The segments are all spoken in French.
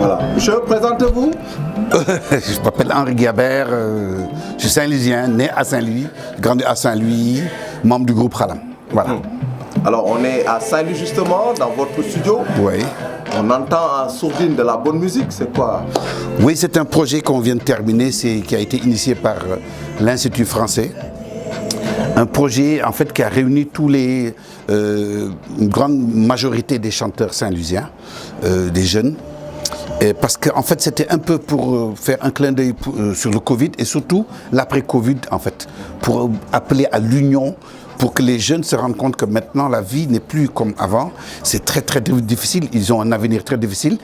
Voilà. Monsieur, présentez-vous. Je m'appelle Henri Guibert, je suis Saint-Louisien, né à Saint-Louis, grandi à Saint-Louis, membre du groupe Khalam. Voilà. Alors on est à Saint-Louis justement, dans votre studio. Oui. On entend en sourdine de la bonne musique, c'est quoi? Oui, c'est un projet qu'on vient de terminer, qui a été initié par l'Institut français. Un projet en fait qui a réuni une grande majorité des chanteurs saint-louisiens, des jeunes. Parce qu'en fait c'était un peu pour faire un clin d'œil sur le Covid et surtout l'après-Covid en fait, pour appeler à l'union, pour que les jeunes se rendent compte que maintenant la vie n'est plus comme avant, c'est très très difficile, ils ont un avenir très difficile,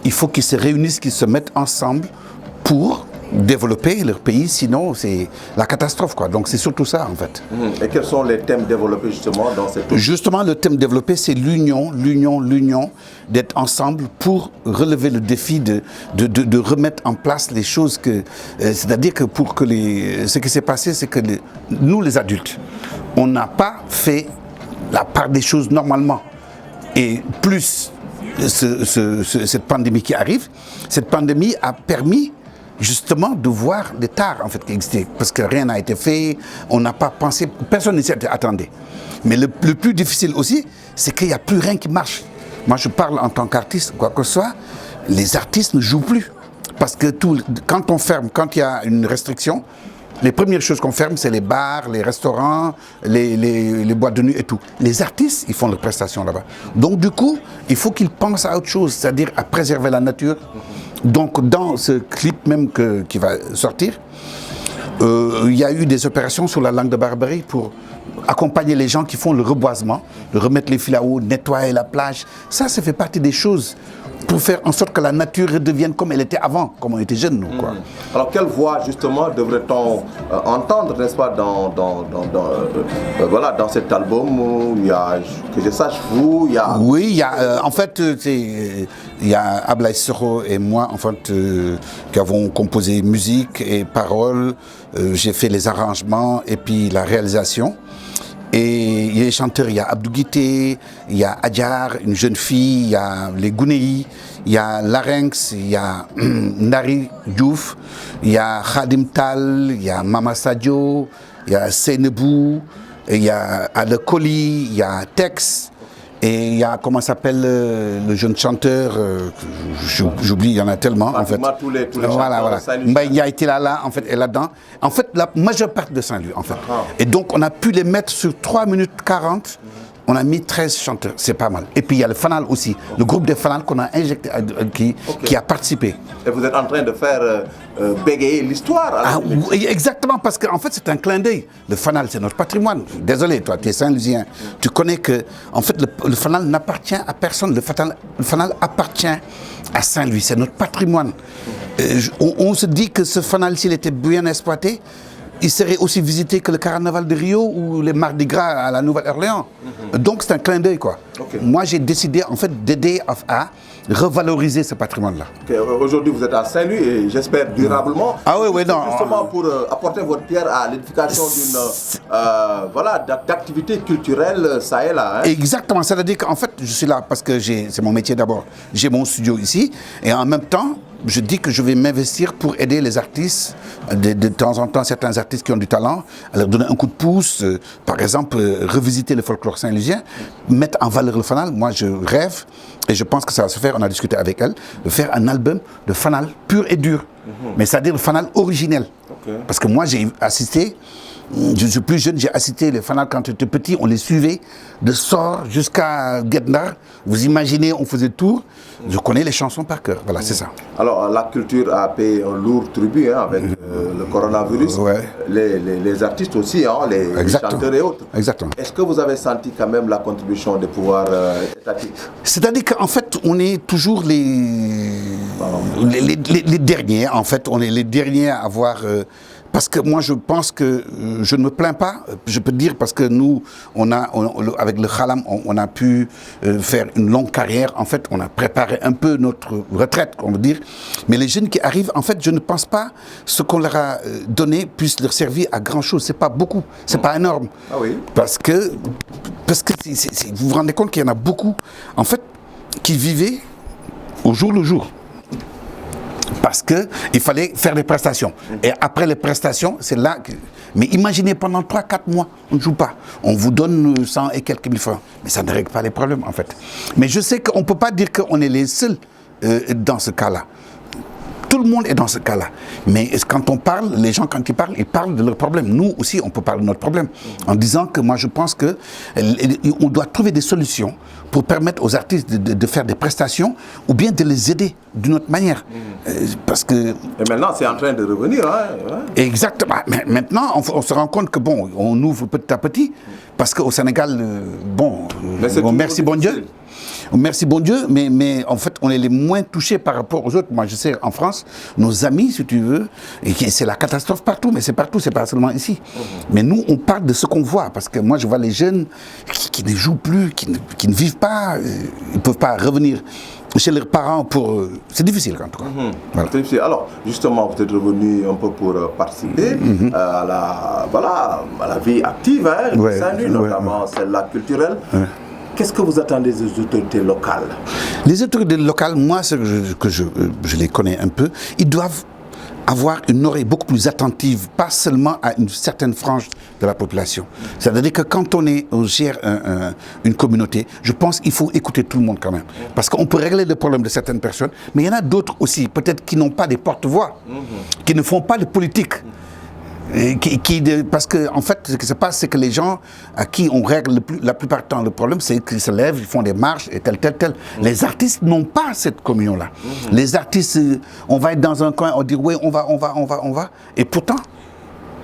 il faut qu'ils se réunissent, qu'ils se mettent ensemble pour développer leur pays, sinon c'est la catastrophe quoi. Donc c'est surtout ça en fait. Et quels sont les thèmes développés justement dans cette... Justement le thème développé c'est l'union, d'être ensemble pour relever le défi de remettre en place les choses que... c'est-à-dire que pour que ce qui s'est passé c'est que nous les adultes, on n'a pas fait la part des choses normalement. Et plus cette pandémie qui arrive, cette pandémie a permis justement de voir des tares en fait qui existaient, parce que rien n'a été fait, on n'a pas pensé, personne ne s'y attendait. Mais le plus difficile aussi, c'est qu'il n'y a plus rien qui marche. Moi je parle en tant qu'artiste, quoi que ce soit, les artistes ne jouent plus. Parce que quand on ferme, quand il y a une restriction, les premières choses qu'on ferme, c'est les bars, les restaurants, les boîtes de nuit et tout. Les artistes, ils font leurs prestations là-bas. Donc du coup, il faut qu'ils pensent à autre chose, c'est-à-dire à préserver la nature. Donc dans ce clip même qui va sortir, il y a eu des opérations sur la langue de Barbarie pour accompagner les gens qui font le reboisement, de remettre les fils à eau, nettoyer la plage. Ça fait partie des choses pour faire en sorte que la nature redevienne comme elle était avant, comme on était jeunes. Nous, quoi. Alors quelle voix justement devrait-on entendre, n'est-ce pas, voilà, dans cet album où il y a, que je sache, vous, il y a... Oui, il y a, en fait, il y a Ablaye Soro et moi, en fait, qui avons composé musique et paroles. J'ai fait les arrangements et puis la réalisation. Et il y a les chanteurs, il y a Abdou Guité, il y a Adjar, une jeune fille, il y a les Gounéi, il y a Larynx, il y a Nari Diouf, il y a Khadim Tal, il y a Mama Sadio, il y a Seynebou, il y a Alekoli, il y a Tex, et il y a, comment s'appelle le jeune chanteur, j'oublie, il y en a tellement en fait. Tous les voilà. Mbaye Ndiaye Tilala en fait est là-dedans. En fait, la majeure partie de Saint-Louis en fait. Et donc on a pu les mettre sur 3 minutes 40. On a mis 13 chanteurs, c'est pas mal. Et puis il y a le Fanal aussi, le groupe des Fanal qu'on a injecté, qui a participé. Et vous êtes en train de faire bégayer l'histoire. Oui, exactement, parce qu'en fait c'est un clin d'œil. Le Fanal c'est notre patrimoine. Désolé, toi tu es Saint-Louisien. Tu connais que en fait le Fanal n'appartient à personne. Le Fanal appartient à Saint-Louis, c'est notre patrimoine. On se dit que ce Fanal, s'il était bien exploité, il serait aussi visité que le carnaval de Rio ou les Mardi Gras à la Nouvelle-Orléans. Donc c'est un clin d'œil quoi. Moi j'ai décidé en fait d'aider à revaloriser ce patrimoine-là. Aujourd'hui vous êtes à Saint-Louis et j'espère durablement. Oui, non. Justement pour apporter votre pierre à l'édification d'une voilà, d'activité culturelle, ça et là. Hein. Exactement, c'est-à-dire qu'en fait je suis là parce que c'est mon métier d'abord. J'ai mon studio ici et en même temps je dis que je vais m'investir pour aider les artistes, de temps en temps certains artistes qui ont du talent, à leur donner un coup de pouce, par exemple revisiter le folklore saint-louisien, mettre en valeur le Fanal. Moi je rêve, et je pense que ça va se faire, on a discuté avec elle, de faire un album de Fanal pur et dur, mais c'est-à-dire le Fanal originel. Parce que moi j'ai assisté, je suis plus jeune, j'ai assisté les Fanal quand j'étais petit, on les suivait de Sor jusqu'à Guet-Ndar. Vous imaginez, on faisait tour. Je connais les chansons par cœur, voilà, c'est ça. Alors la culture a payé un lourd tribut hein, avec le coronavirus, les artistes aussi, hein, les chanteurs et autres. Exactement. Est-ce que vous avez senti quand même la contribution des pouvoirs étatiques? C'est-à-dire qu'en fait, on est toujours les derniers, en fait, on est les derniers à avoir... parce que moi, je pense que je ne me plains pas, je peux dire, parce que nous, avec le Khalam, on a pu faire une longue carrière. En fait, on a préparé un peu notre retraite, on veut dire. Mais les jeunes qui arrivent, en fait, je ne pense pas ce qu'on leur a donné puisse leur servir à grand-chose. C'est pas beaucoup, c'est pas énorme. Ah oui. Parce que vous vous rendez compte qu'il y en a beaucoup, en fait, qui vivaient au jour le jour. parce qu'il fallait faire des prestations. Et après les prestations, c'est là que... Mais imaginez, pendant 3-4 mois, on ne joue pas. On vous donne 100 et quelques mille francs. Mais ça ne règle pas les problèmes, en fait. Mais je sais qu'on ne peut pas dire qu'on est les seuls dans ce cas-là. Tout le monde est dans ce cas-là. Mais quand on parle, les gens, quand ils parlent de leurs problèmes. Nous aussi, on peut parler de notre problème. En disant que moi, je pense qu'on doit trouver des solutions pour permettre aux artistes de faire des prestations ou bien de les aider d'une autre manière. Parce que... Et maintenant, c'est en train de revenir. Hein, ouais. Exactement. Mais maintenant, on se rend compte que, bon, on ouvre petit à petit. Parce qu'au Sénégal, bon, merci bon Dieu. Merci bon Dieu, mais en fait, on est les moins touchés par rapport aux autres. Moi, je sais, en France, nos amis, si tu veux, et c'est la catastrophe partout, mais c'est partout, c'est pas seulement ici. Mais nous, on parle de ce qu'on voit, parce que moi, je vois les jeunes qui ne jouent plus, qui ne vivent pas, ils ne peuvent pas revenir chez leurs parents pour... c'est difficile, en tout cas. Voilà. C'est difficile. Alors, justement, vous êtes revenu un peu pour participer à la vie active, hein, de Saint-Louis, notamment celle-là culturelle. Qu'est-ce que vous attendez des autorités locales? Les autorités locales, moi, je les connais un peu, ils doivent avoir une oreille beaucoup plus attentive, pas seulement à une certaine frange de la population. C'est-à-dire que quand on gère une communauté, je pense qu'il faut écouter tout le monde quand même. Parce qu'on peut régler le problème de certaines personnes, mais il y en a d'autres aussi, peut-être qui n'ont pas des porte-voix, qui ne font pas de politique. Parce que en fait, ce qui se passe, c'est que les gens à qui on règle la plupart du temps le problème, c'est qu'ils se lèvent, ils font des marches et tel. Les artistes n'ont pas cette communion-là. Les artistes, on va être dans un coin, on dit oui, on va. Et pourtant,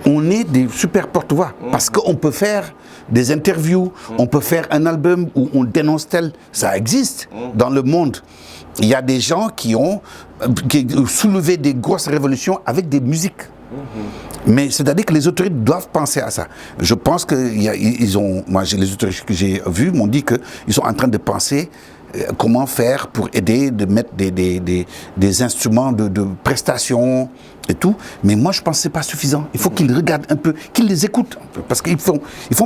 on est des super porte-voix. Parce qu'on peut faire des interviews, on peut faire un album où on dénonce tel. Ça existe dans le monde. Il y a des gens qui ont soulevé des grosses révolutions avec des musiques. Mais c'est-à-dire que les autorités doivent penser à ça. Je pense que les autorités que j'ai vues m'ont dit qu'ils sont en train de penser comment faire pour aider, de mettre des instruments de prestation et tout. Mais moi, je pense que ce n'est pas suffisant. Il faut qu'ils regardent un peu, qu'ils les écoutent. Parce qu'ils font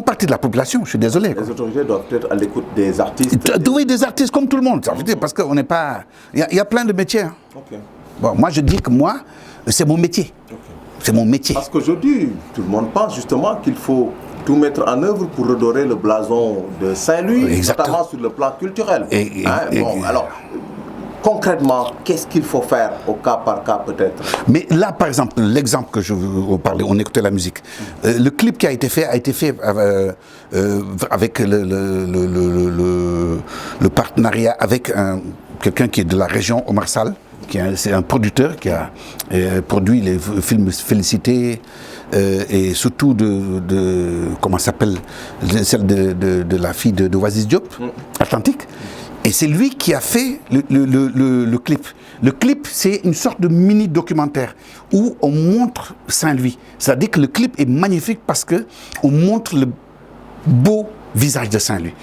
partie de la population, je suis désolé. Les autorités doivent être à l'écoute des artistes. Oui, des artistes comme tout le monde. Ça veut dire, parce qu'on n'est pas... Il y a plein de métiers. Hein. Bon, moi, je dis que moi, c'est mon métier. C'est mon métier. Parce qu'aujourd'hui, tout le monde pense justement qu'il faut tout mettre en œuvre pour redorer le blason de Saint-Louis, notamment sur le plan culturel. Alors, concrètement, qu'est-ce qu'il faut faire au cas par cas peut-être? Mais là, par exemple, l'exemple que je veux vous parler, on écoutait la musique. Le clip qui a été fait avec le partenariat avec quelqu'un qui est de la région, Omar Sall. C'est un producteur qui a produit les films Félicité et surtout comment s'appelle, celle de la fille de Oasis Diop, Atlantique. Et c'est lui qui a fait le clip. Le clip, c'est une sorte de mini-documentaire où on montre Saint-Louis. C'est-à-dire que le clip est magnifique parce qu'on montre le beau visage de Saint-Louis.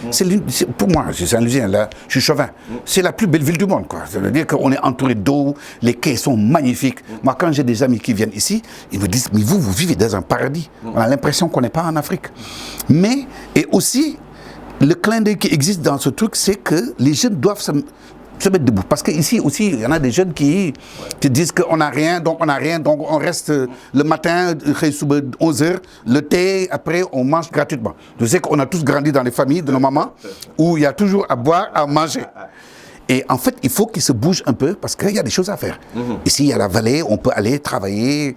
Pour moi, je suis Saint-Louisien, là, je suis chauvin. C'est la plus belle ville du monde, quoi. Ça veut dire qu'on est entouré d'eau, les quais sont magnifiques. Moi, quand j'ai des amis qui viennent ici, ils me disent, mais vous vivez dans un paradis. On a l'impression qu'on n'est pas en Afrique. Mais, et aussi, le clin d'œil qui existe dans ce truc, c'est que les jeunes doivent se mettre debout. Parce qu'ici aussi, il y en a des jeunes qui disent qu'on n'a rien, donc on reste le matin, 11h, le thé, après on mange gratuitement. Je sais qu'on a tous grandi dans les familles de nos mamans, où il y a toujours à boire, à manger. Et en fait, il faut qu'ils se bougent un peu, parce qu'il y a des choses à faire. Ici, il y a la vallée, on peut aller travailler,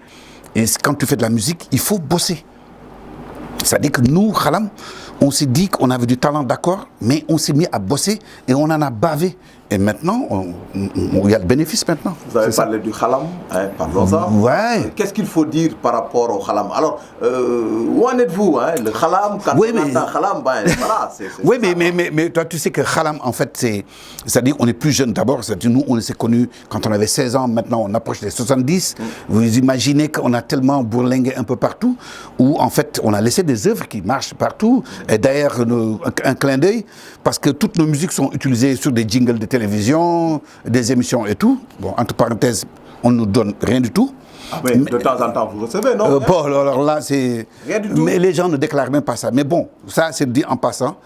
et quand tu fais de la musique, il faut bosser. C'est-à-dire que nous, Khalam, on s'est dit qu'on avait du talent, d'accord, mais on s'est mis à bosser et on en a bavé. Et maintenant, il y a le bénéfice maintenant. Vous avez parlé du Khalam, hein, parlons-en. Ouais. Qu'est-ce qu'il faut dire par rapport au Khalam? Alors, où en êtes-vous, hein? Le Khalam, quand on entend Khalam, voilà, oui, mais toi, tu sais que Khalam, en fait, c'est-à-dire qu'on est plus jeune d'abord. C'est-à-dire nous, on s'est connus quand on avait 16 ans. Maintenant, on approche des 70. Vous imaginez qu'on a tellement bourlingué un peu partout, où, en fait, on a laissé des œuvres qui marchent partout. Et d'ailleurs, un clin d'œil, parce que toutes nos musiques sont utilisées sur des jingles de télévision, des émissions et tout. Bon, entre parenthèses, on ne nous donne rien du tout. Ah mais de temps en temps, vous recevez, non? Bon, alors là, c'est... Rien du tout. Mais les gens ne déclarent même pas ça. Mais bon, ça, c'est dit en passant.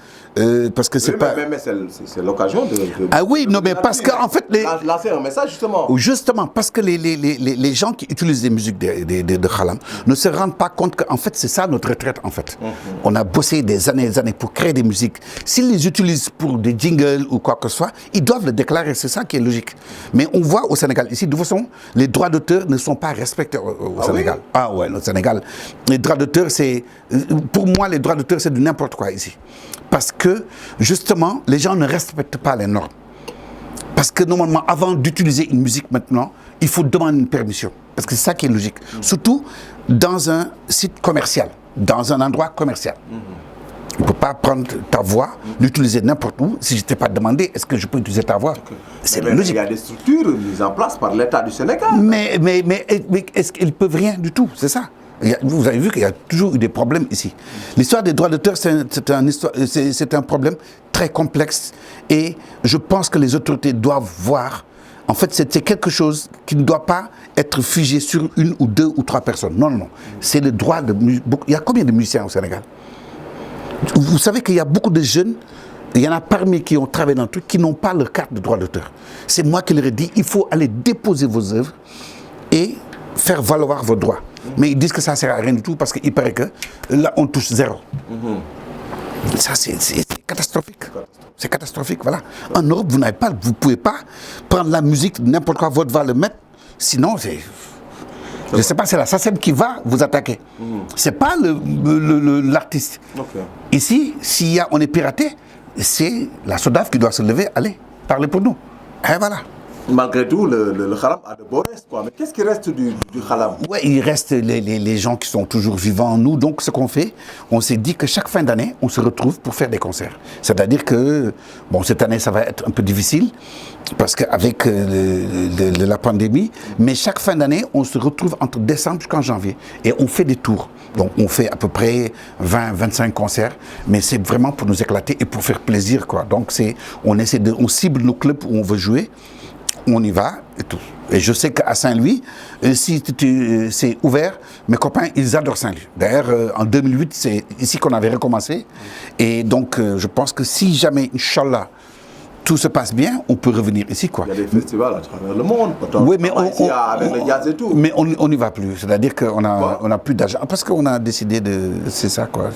parce que c'est pas... Mais c'est l'occasion de... Ah oui, non, mais parce qu'en fait... Lancer un message, justement. Justement, parce que les gens qui utilisent les musiques de Khalam ne se rendent pas compte qu'en fait, c'est ça notre retraite, en fait. On a bossé des années et des années pour créer des musiques. S'ils les utilisent pour des jingles ou quoi que ce soit, ils doivent le déclarer, c'est ça qui est logique. Mais on voit au Sénégal, ici, de toute façon, les droits d'auteur ne sont pas respectés au Sénégal. Oui? Ah ouais, au Sénégal. Les droits d'auteur, c'est... Pour moi, les droits d'auteur, c'est de n'importe quoi ici. Parce que, justement, les gens ne respectent pas les normes. Parce que, normalement, avant d'utiliser une musique maintenant, il faut demander une permission. Parce que c'est ça qui est logique. Surtout dans un site commercial, dans un endroit commercial. On ne peut pas prendre ta voix, l'utiliser n'importe où. Si je ne t'ai pas demandé, est-ce que je peux utiliser ta voix? C'est logique. Il y a des structures mises en place par l'État du Sénégal. Mais est-ce qu'ils ne peuvent rien du tout? C'est ça. Vous avez vu qu'il y a toujours eu des problèmes ici. L'histoire des droits d'auteur, c'est un problème très complexe. Et je pense que les autorités doivent voir. En fait, c'est quelque chose qui ne doit pas être figé sur une ou deux ou trois personnes. Non, non, non. C'est le droit de... Il y a combien de musiciens au Sénégal? Vous savez qu'il y a beaucoup de jeunes, il y en a parmi qui ont travaillé dans le truc, qui n'ont pas leur carte de droit d'auteur. C'est moi qui leur ai dit, il faut aller déposer vos œuvres et faire valoir vos droits. Mais ils disent que ça ne sert à rien du tout parce qu'il paraît que là, on touche zéro. Ça, c'est catastrophique. C'est catastrophique, voilà. En Europe, vous ne pouvez pas prendre la musique, n'importe quoi, votre va le mettre. Sinon, c'est... Je ne sais pas, c'est la SACEM qui va vous attaquer. Ce n'est pas l'artiste. Ici, on est piraté, c'est la SODAV qui doit se lever, allez, parlez pour nous. Et voilà. Malgré tout, le Khalam a de beaux restes, quoi. Mais qu'est-ce qui reste du Khalam? Oui, il reste les gens qui sont toujours vivants en nous. Donc, ce qu'on fait, on s'est dit que chaque fin d'année, on se retrouve pour faire des concerts. C'est-à-dire que, bon, cette année, ça va être un peu difficile, parce qu'avec la pandémie, mais chaque fin d'année, on se retrouve entre décembre jusqu'en janvier. Et on fait des tours. Donc, on fait à peu près 20-25 concerts, mais c'est vraiment pour nous éclater et pour faire plaisir, quoi. Donc, on cible nos clubs où on veut jouer. On y va et tout. Et je sais qu'à Saint-Louis, si c'est ouvert, mes copains, ils adorent Saint-Louis. D'ailleurs, en 2008, c'est ici qu'on avait recommencé. Et donc, je pense que si jamais, Inch'Allah, tout se passe bien, on peut revenir ici, quoi. Il y a des festivals à travers le monde. Oui, mais avec le jazz et tout. Mais on n'y va plus. C'est-à-dire qu'on n'a plus d'argent. Parce qu'on a décidé de... C'est ça, quoi.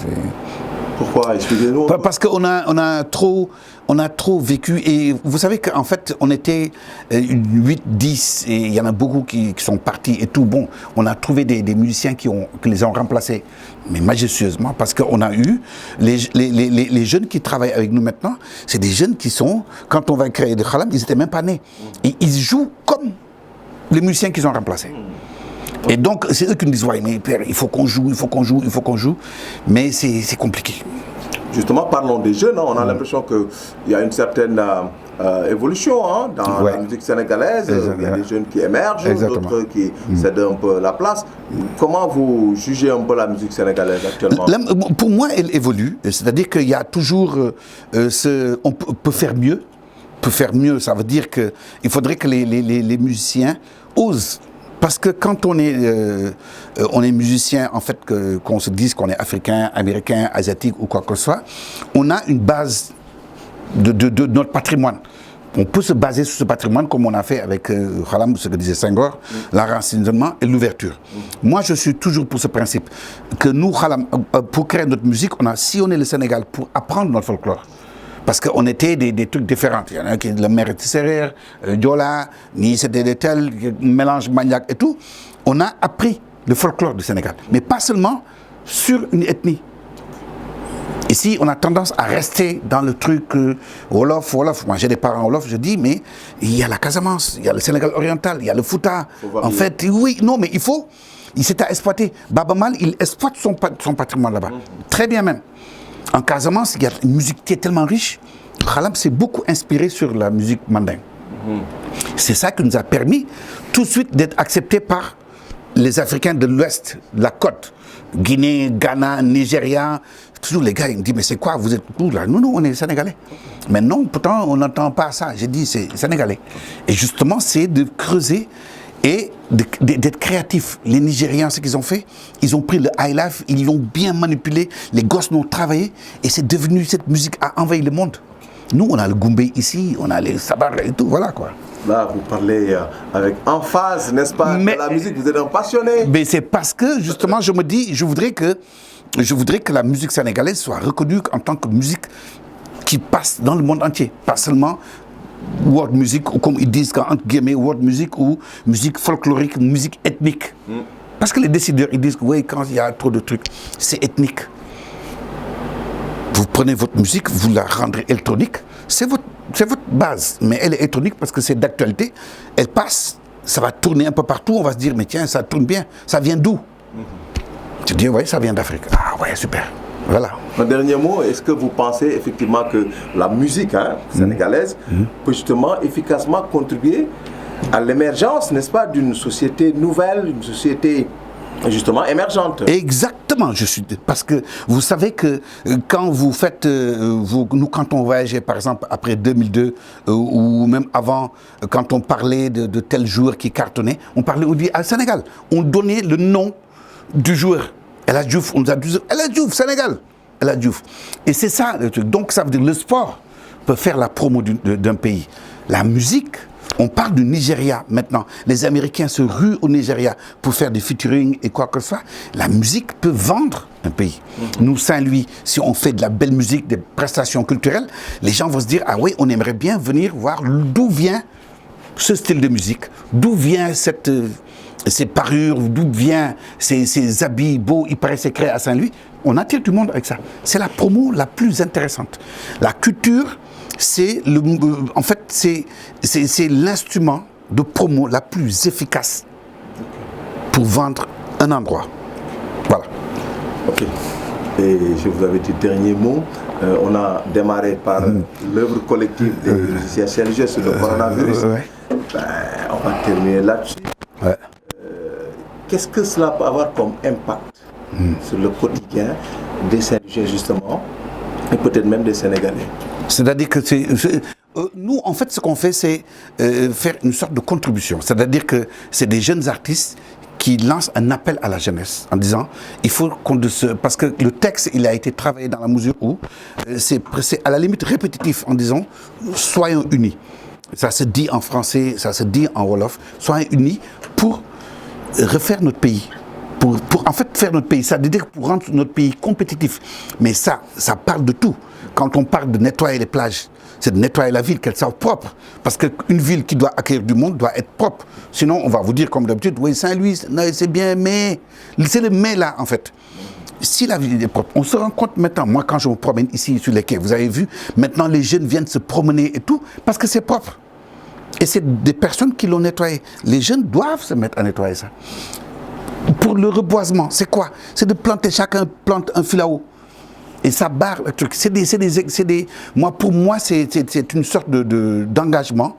Pourquoi? Expliquez-nous. Parce qu'on a trop vécu. Et vous savez qu'en fait, on était 8, 10, et il y en a beaucoup qui sont partis et tout. Bon, on a trouvé des musiciens qui les ont remplacés, mais majestueusement, parce qu'on a eu les jeunes qui travaillent avec nous maintenant, c'est des jeunes qui sont, quand on va créer de Khalam, ils n'étaient même pas nés. Et ils jouent comme les musiciens qu'ils ont remplacés. Et donc, c'est eux qui nous disent, ouais, mais père, il faut qu'on joue, il faut qu'on joue, il faut qu'on joue. Mais c'est compliqué. Justement, parlons des jeunes. Hein. On a l'impression qu'il y a une certaine évolution dans la musique sénégalaise. Il y a des jeunes qui émergent, d'autres qui cèdent un peu la place. Comment vous jugez un peu la musique sénégalaise actuellement? Pour moi, elle évolue. C'est-à-dire qu'il y a toujours... on peut faire mieux. Peut faire mieux, ça veut dire qu'il faudrait que les musiciens osent. Parce que quand on est musicien, en fait, qu'on se dise qu'on est africain, américain, asiatique ou quoi que ce soit, on a une base de notre patrimoine. On peut se baser sur ce patrimoine comme on a fait avec Khalam, ce que disait Senghor, l'enracinement et l'ouverture. Moi, je suis toujours pour ce principe que nous, Khalam, pour créer notre musique, on a sillonné le Sénégal pour apprendre notre folklore. Parce qu'on était des trucs différents. Il y en a qui, le maire était serrère, Diola, ni c'était des tels, mélange maniaque et tout. On a appris le folklore du Sénégal. Mais pas seulement sur une ethnie. Ici, on a tendance à rester dans le truc Wolof. Moi, j'ai des parents Wolof, je dis, mais il y a la Casamance, il y a le Sénégal oriental, il y a le Fouta. En fait, oui, non, mais il s'est à exploiter. Baba Mal, il exploite son patrimoine là-bas. Très bien même. En Casamance, il y a une musique qui est tellement riche. Khalam s'est beaucoup inspiré sur la musique mandingue. C'est ça qui nous a permis tout de suite d'être acceptés par les Africains de l'Ouest, de la côte. Guinée, Ghana, Nigeria. Toujours les gars, ils me disent, mais c'est quoi, vous êtes où là? Non, on est Sénégalais. Mais non, pourtant, on n'entend pas ça. J'ai dit, c'est Sénégalais. Et justement, c'est de creuser et d'être créatifs. Les Nigérians, ce qu'ils ont fait, ils ont pris le high life, ils l'ont bien manipulé, les gosses l'ont travaillé, et c'est devenu, cette musique a envahi le monde. Nous, on a le Goumbé ici, on a les Sabar et tout, voilà quoi. Là, vous parlez avec emphase, n'est-ce pas, de la musique, vous êtes un passionné. Mais c'est parce que, justement, je me dis, je voudrais que la musique sénégalaise soit reconnue en tant que musique qui passe dans le monde entier, pas seulement world music, ou comme ils disent, entre guillemets, world music, ou musique folklorique, musique ethnique. Parce que les décideurs, ils disent que oui, quand il y a trop de trucs, c'est ethnique. Vous prenez votre musique, vous la rendrez électronique, c'est votre base, mais elle est électronique parce que c'est d'actualité, elle passe, ça va tourner un peu partout, on va se dire, mais tiens, ça tourne bien, ça vient d'où? Tu dis, oui, ça vient d'Afrique. Ah ouais, super. Voilà. Un dernier mot, est-ce que vous pensez effectivement que la musique sénégalaise peut justement efficacement contribuer à l'émergence, n'est-ce pas, d'une société nouvelle, une société justement émergente? Exactement, parce que vous savez que quand vous faites, nous quand on voyageait par exemple après 2002 ou même avant, quand on parlait de tel joueur qui cartonnait, on parlait au Sénégal, on donnait le nom du joueur. El Hadji Diouf, on nous a dit El Hadji Diouf, Sénégal, El Hadji Diouf. Et c'est ça le truc. Donc ça veut dire que le sport peut faire la promo d'un pays. La musique, on parle du Nigeria maintenant. Les Américains se ruent au Nigeria pour faire des featuring et quoi que ce soit. La musique peut vendre un pays. Nous, Saint-Louis, si on fait de la belle musique, des prestations culturelles, les gens vont se dire, ah oui, on aimerait bien venir voir d'où vient ce style de musique, d'où vient ces parures, d'où vient ces habits beaux, il paraît c'est créé à Saint-Louis. On attire tout le monde avec ça. C'est la promo la plus intéressante. La culture, c'est en fait, c'est l'instrument de promo la plus efficace pour vendre un endroit. Voilà. Ok. Et je vous avais dit dernier mot. On a démarré par l'œuvre collective des musiciens CNG sur le coronavirus. On va terminer là-dessus. Ouais. Qu'est-ce que cela peut avoir comme impact sur le quotidien des Saint-Louisiens justement, et peut-être même des Sénégalais? C'est-à-dire que nous, en fait, ce qu'on fait, c'est faire une sorte de contribution. C'est-à-dire que c'est des jeunes artistes qui lancent un appel à la jeunesse en disant, il faut parce que le texte, il a été travaillé dans la mesure où c'est à la limite répétitif en disant, soyons unis. Ça se dit en français, ça se dit en wolof, soyons unis pour refaire notre pays, pour en fait faire notre pays, ça veut dire pour rendre notre pays compétitif. Mais ça parle de tout. Quand on parle de nettoyer les plages, c'est de nettoyer la ville, qu'elle soit propre. Parce qu'une ville qui doit accueillir du monde doit être propre. Sinon, on va vous dire comme d'habitude, oui, Saint-Louis, c'est bien, mais c'est le mais là en fait. Si la ville est propre, on se rend compte maintenant, moi quand je me promène ici sur les quais, vous avez vu, maintenant les jeunes viennent se promener et tout, parce que c'est propre. Et c'est des personnes qui l'ont nettoyé. Les jeunes doivent se mettre à nettoyer ça. Pour le reboisement, c'est quoi? C'est de planter, chacun plante un fil à eau. Et ça barre le truc. Pour moi, c'est une sorte d'engagement,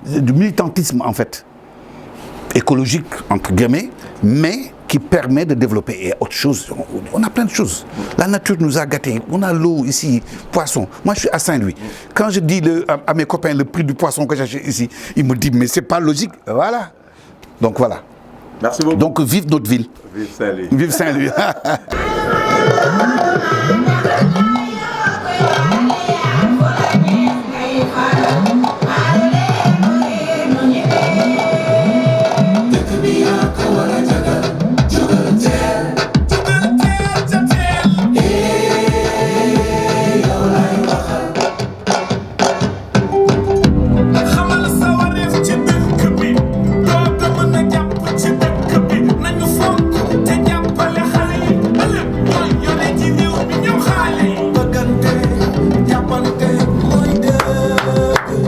de militantisme en fait. Écologique, entre guillemets, mais qui permet de développer. Et autre chose, on a plein de choses. La nature nous a gâtés. On a l'eau ici, poisson. Moi, je suis à Saint-Louis. Quand je dis à mes copains le prix du poisson que j'achète ici, ils me disent, mais c'est pas logique. Voilà. Donc voilà. Merci beaucoup. Donc vive notre ville. Vive Saint-Louis. Vive Saint-Louis.